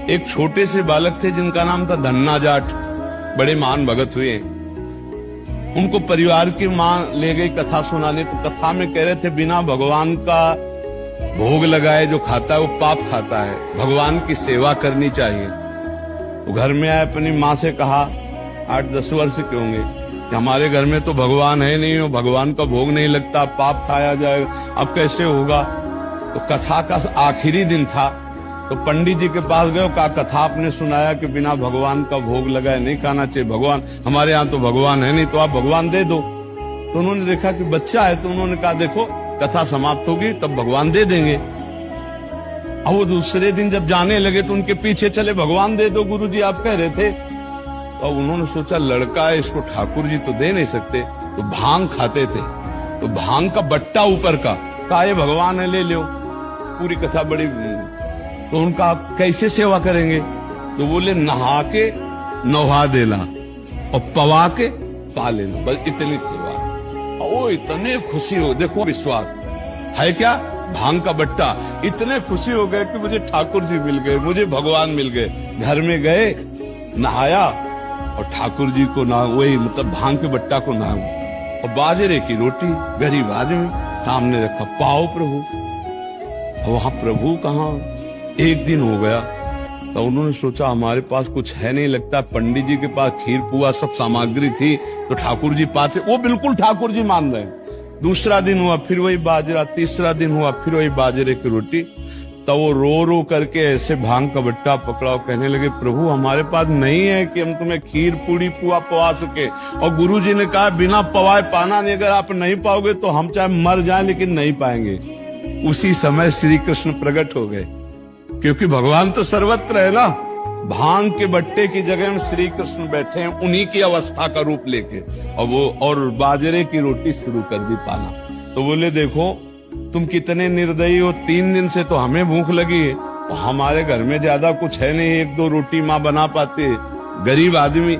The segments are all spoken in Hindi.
एक छोटे से बालक थे जिनका नाम था धन्ना जाट, बड़े महान भगत हुए। उनको परिवार की मां ले गई कथा सुनाने, तो कथा में कह रहे थे बिना भगवान का भोग लगाए जो खाता है वो पाप खाता है, भगवान की सेवा करनी चाहिए। तो घर में आए, अपनी माँ से कहा, 8-10 वर्ष के होंगे, कि हमारे घर में तो भगवान है नहीं, भगवान का भोग नहीं लगता, पाप खाया जाएगा, अब कैसे होगा। तो कथा का आखिरी दिन था, तो पंडित जी के पास गए, कहा कथा आपने सुनाया कि बिना भगवान का भोग लगाए नहीं खाना चाहिए, भगवान हमारे यहाँ तो भगवान है नहीं, तो आप भगवान दे दो। तो उन्होंने देखा कि बच्चा है, तो उन्होंने कहा देखो कथा समाप्त होगी तब भगवान दे देंगे। अब वो दूसरे दिन जब जाने लगे तो उनके पीछे चले, भगवान दे दो गुरुजी आप कह रहे थे। तो उन्होंने सोचा लड़का है, इसको ठाकुर जी तो दे नहीं सकते, तो भांग खाते थे, तो भांग का बट्टा ऊपर का, कहा ये भगवान है ले लो। पूरी कथा बड़ी, तो उनका कैसे सेवा करेंगे, तो बोले नहा के नहा देना और पवा के पा लेना, बस इतनी सेवा। ओ इतने खुशी हो, देखो विश्वास है क्या, भांग का बट्टा, इतने खुशी हो गए कि मुझे ठाकुर जी मिल गए, मुझे भगवान मिल गए। घर में गए, नहाया और ठाकुर जी को ना, वही मतलब भांग के बट्टा को ना, और बाजरे की रोटी गरीब आदमी सामने रखा, पाओ प्रभु। वहां प्रभु कहाँ, एक दिन हो गया, तो उन्होंने सोचा हमारे पास कुछ है नहीं, लगता पंडित जी के पास खीर पुआ सब सामग्री थी तो ठाकुर जी पाते, वो बिल्कुल ठाकुर जी मान रहे हैं। दूसरा दिन हुआ फिर वही बाजरा, तीसरा दिन हुआ फिर वही बाजरे की रोटी। तो वो रो रो करके ऐसे भांग का बट्टा पकड़ा, कहने लगे प्रभु हमारे पास नहीं है कि हम तुम्हें खीर पूड़ी पुआ पवा सके, और गुरु जी ने कहा बिना पवाए पाना नहीं, अगर आप नहीं पाओगे तो हम चाहे मर जाएं लेकिन नहीं पाएंगे। उसी समय श्री कृष्ण प्रकट हो गए, क्योंकि भगवान तो सर्वत्र है ना। भांग के बट्टे की जगह में श्री कृष्ण बैठे हैं, उन्हीं की अवस्था का रूप लेके, और बाजरे की रोटी शुरू कर दी पाना। तो बोले देखो तुम कितने निर्दयी हो, 3 दिन से तो हमें भूख लगी है, और हमारे घर में ज्यादा कुछ है नहीं, 1-2 रोटी माँ बना पाती है, गरीब आदमी,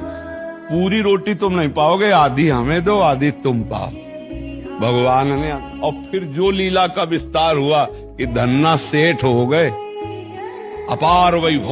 पूरी रोटी तुम नहीं पाओगे, आधी हमें दो आधी तुम पाओ। भगवान ने, और फिर जो लीला का विस्तार हुआ कि धन्ना सेठ हो गए, अपार वैभव।